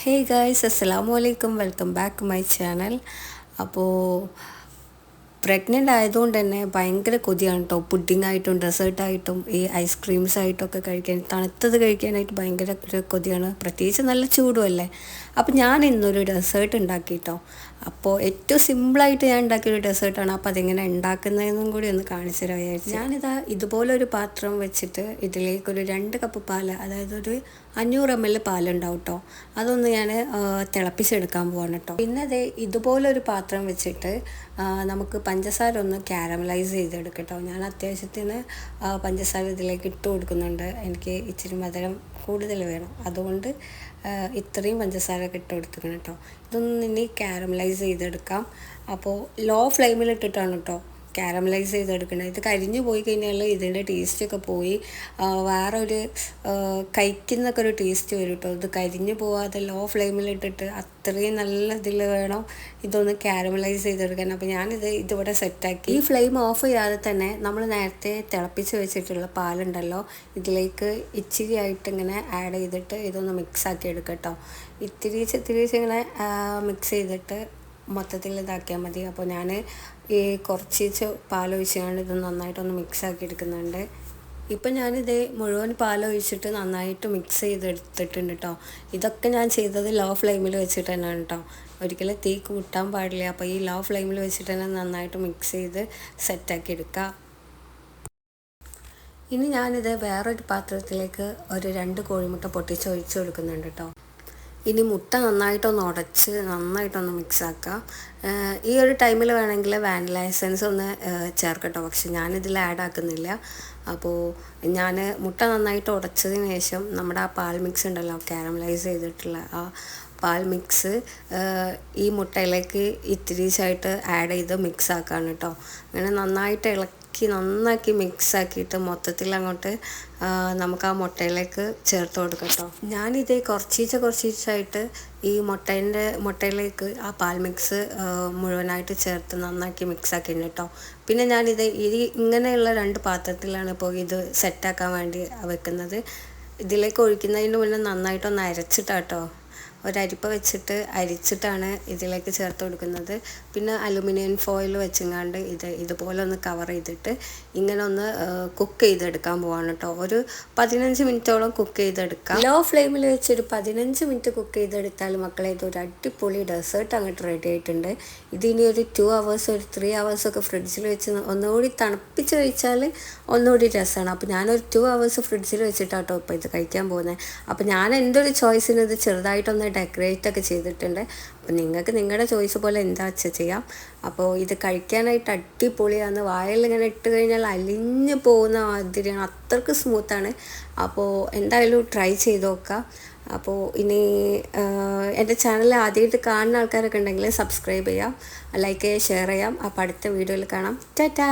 Hey guys, Assalamualaikum. Welcome back to my channel. അപ്പോൾ pregnant ആയതുകൊണ്ട് തന്നെ ഭയങ്കര കൊതിയാണ് കേട്ടോ. പുഡിങ്ങായിട്ടും ഡെസേർട്ടായിട്ടും ഈ ഐസ്ക്രീംസ് ആയിട്ടൊക്കെ കഴിക്കാൻ, തണുത്തത് കഴിക്കാനായിട്ട് ഭയങ്കര ഒരു കൊതിയാണ്. പ്രത്യേകിച്ച് നല്ല ചൂടുമല്ലേ. അപ്പോൾ ഞാൻ ഇന്നൊരു ഡെസേർട്ട് ഉണ്ടാക്കി കേട്ടോ. അപ്പോൾ ഏറ്റവും സിമ്പിളായിട്ട് ഞാൻ ഉണ്ടാക്കിയൊരു ഡെസേർട്ടാണ്. അപ്പോൾ അതെങ്ങനെ ഉണ്ടാക്കുന്നതെന്നും കൂടി ഒന്ന് കാണിച്ചു തരാം വിചാരിച്ചു. ഞാനിതാ ഇതുപോലൊരു പാത്രം വെച്ചിട്ട് ഇതിലേക്കൊരു 2 കപ്പ് പാല്, അതായത് ഒരു 500 ml പാലുണ്ടാവും കേട്ടോ. അതൊന്ന് ഞാൻ തിളപ്പിച്ചെടുക്കാൻ പോവാണ് കേട്ടോ. പിന്നെ അതേ ഇതുപോലൊരു പാത്രം വെച്ചിട്ട് നമുക്ക് പഞ്ചസാര ഒന്ന് ക്യാരമലൈസ് ചെയ്തെടുക്കാം കേട്ടോ. ഞാൻ അത്യാവശ്യത്തിന് പഞ്ചസാര ഇതിലേക്ക് ഇട്ട് കൊടുക്കുന്നുണ്ട്. എനിക്ക് ഇച്ചിരി മധുരം കൂടുതൽ വേണം, അതുകൊണ്ട് ഇത്രയും പഞ്ചസാര ഇട്ട് കൊടുത്തിരിക്കണം കേട്ടോ. ഇതൊന്ന് ഇനി ക്യാരമലൈസ് ചെയ്തെടുക്കാം. അപ്പോൾ ലോ ഫ്ലെയിമിലിട്ടിട്ടാണ് കേട്ടോ ക്യാരമലൈസ് ചെയ്തെടുക്കണം. ഇത് കരിഞ്ഞു പോയി കഴിഞ്ഞാൽ ഇതിൻ്റെ ടേസ്റ്റൊക്കെ പോയി വേറൊരു കഴിക്കുന്നൊക്കെ ഒരു ടേസ്റ്റ് വരും കേട്ടോ. ഇത് കരിഞ്ഞു പോവാതെ ലോ ഫ്ലെയിമിലിട്ടിട്ട് അത്രയും നല്ല ഇതിൽ വേണം ഇതൊന്ന് ക്യാരമലൈസ് ചെയ്തെടുക്കാൻ. അപ്പോൾ ഞാനിത് ഇതിവിടെ സെറ്റാക്കി. ഈ ഫ്ലെയിം ഓഫ് ചെയ്യാതെ തന്നെ നമ്മൾ നേരത്തെ തിളപ്പിച്ച് വെച്ചിട്ടുള്ള പാലുണ്ടല്ലോ, ഇതിലേക്ക് ഇച്ചിരി ആയിട്ട് ഇങ്ങനെ ആഡ് ചെയ്തിട്ട് ഇതൊന്ന് മിക്സാക്കി എടുക്കാം കേട്ടോ. ഇത്തിരീച്ച് ഇങ്ങനെ മിക്സ് ചെയ്തിട്ട് മൊത്തത്തിൽ ഇതാക്കിയാൽ മതി. അപ്പോൾ ഞാൻ ഈ കുറച്ച് പാലൊഴിച്ചുകൊണ്ട് ഇത് നന്നായിട്ടൊന്ന് മിക്സാക്കി എടുക്കുന്നുണ്ട്. ഇപ്പം ഞാനിത് മുഴുവൻ പാലൊഴിച്ചിട്ട് നന്നായിട്ട് മിക്സ് ചെയ്തെടുത്തിട്ടുണ്ട് കേട്ടോ. ഇതൊക്കെ ഞാൻ ചെയ്തത് ലോ ഫ്ലെയിമിൽ വെച്ചിട്ട് തന്നെയാണ് കേട്ടോ. ഒരിക്കലും തീ കൂട്ടാൻ പാടില്ല. അപ്പോൾ ഈ ലോ ഫ്ലെയിമിൽ വെച്ചിട്ട് തന്നെ നന്നായിട്ട് മിക്സ് ചെയ്ത് സെറ്റാക്കി എടുക്കുക. ഇനി ഞാനിത് വേറൊരു പാത്രത്തിലേക്ക് ഒരു 2 കോഴിമുട്ട പൊട്ടിച്ച് ഒഴിച്ച് കൊടുക്കുന്നുണ്ട് കേട്ടോ. ഇനി മുട്ട നന്നായിട്ടൊന്ന് ഉടച്ച് നന്നായിട്ടൊന്ന് മിക്സാക്കാം. ഈ ഒരു ടൈമിൽ വേണമെങ്കിൽ വാനില എസൻസ് ഒന്ന് ചേർക്കട്ടോ, പക്ഷെ ഞാനിതിൽ ആഡ് ആക്കുന്നില്ല. അപ്പോൾ ഞാൻ മുട്ട നന്നായിട്ട് ഉടച്ചതിന് ശേഷം നമ്മുടെ ആ പാൽ മിക്സ് ഉണ്ടല്ലോ, കാരമലൈസ് ചെയ്തിട്ടുള്ള ആ പാൽ മിക്സ് ഈ മുട്ടയിലേക്ക് ഇത്തിരീച്ചായിട്ട് ആഡ് ചെയ്ത് മിക്സ് ആക്കാണ് കേട്ടോ. അങ്ങനെ നന്നായിട്ട് നന്നാക്കി മിക്സാക്കിയിട്ട് മൊത്തത്തിൽ അങ്ങോട്ട് നമുക്ക് ആ മുട്ടയിലേക്ക് ചേർത്ത് കൊടുക്കാം കേട്ടോ. ഞാനിത് കുറച്ചീച്ചായിട്ട് ഈ മുട്ടയിലേക്ക് ആ പാൽ മിക്സ് മുഴുവനായിട്ട് ചേർത്ത് നന്നാക്കി മിക്സാക്കിയിട്ടുണ്ട് കേട്ടോ. പിന്നെ ഞാനിത് ഇങ്ങനെയുള്ള 2 പാത്രത്തിലാണ് ഇപ്പോൾ ഇത് സെറ്റാക്കാൻ വേണ്ടി വെക്കുന്നത്. ഇതിലേക്ക് ഒഴിക്കുന്നതിന് മുന്നേ നന്നായിട്ടൊന്ന് അരച്ചിട്ടാട്ടോ, ഒരരിപ്പ വെച്ചിട്ട് അരിച്ചിട്ടാണ് ഇതിലേക്ക് ചേർത്ത് കൊടുക്കുന്നത്. പിന്നെ അലുമിനിയം ഫോയിൽ വെച്ചെങ്ങാണ്ട് ഇതുപോലെ ഒന്ന് കവർ ചെയ്തിട്ട് ഇങ്ങനെ ഒന്ന് കുക്ക് ചെയ്തെടുക്കാൻ പോവാണ് കേട്ടോ. ഒരു 15 മിനിറ്റോളം കുക്ക് ചെയ്തെടുക്കാം. ലോ ഫ്ലെയിമിൽ വെച്ചൊരു 15 മിനിറ്റ് കുക്ക് ചെയ്തെടുത്താൽ മക്കളെ ഇതൊരു അടിപൊളി ഡെസേർട്ട് അങ്ങോട്ട് റെഡി ആയിട്ടുണ്ട്. ഇതിനി ഒരു 2 hours ഒരു 3 hours ഒക്കെ ഫ്രിഡ്ജിൽ വെച്ച് ഒന്നുകൂടി തണുപ്പിച്ച് കഴിച്ചാൽ ഒന്നുകൂടി രസമാണ്. അപ്പോൾ ഞാനൊരു 2 hours ഫ്രിഡ്ജിൽ വെച്ചിട്ടാട്ടോ ഇപ്പോൾ ഇത് കഴിക്കാൻ പോകുന്നത്. അപ്പോൾ ഞാൻ എൻ്റെ ഒരു ചോയ്സിന് ഇത് ചെറുതായിട്ടൊന്ന് ഡെക്കറേറ്റ് ഒക്കെ ചെയ്തിട്ടുണ്ട്. അപ്പോൾ നിങ്ങൾക്ക് നിങ്ങളുടെ ചോയ്സ് പോലെ എന്താ വെച്ചാൽ ചെയ്യാം. അപ്പോൾ ഇത് കഴിക്കാനായിട്ട് അടിപൊളിയാണ്. വായിൽ ഇങ്ങനെ ഇട്ട് കഴിഞ്ഞാൽ അലിഞ്ഞു പോകുന്ന മാതിരിയാണ്, അത്രയ്ക്ക് സ്മൂത്താണ്. അപ്പോൾ എന്തായാലും ട്രൈ ചെയ്ത് നോക്കാം. അപ്പോൾ ഇനി എൻ്റെ ചാനൽ ആദ്യമായിട്ട് കാണുന്ന ആൾക്കാരൊക്കെ ഉണ്ടെങ്കിൽ സബ്സ്ക്രൈബ് ചെയ്യാം, ലൈക്ക് ചെയ്യുക, ഷെയർ ചെയ്യാം. അപ്പോൾ അടുത്ത വീഡിയോയിൽ കാണാം. ടാറ്റാ.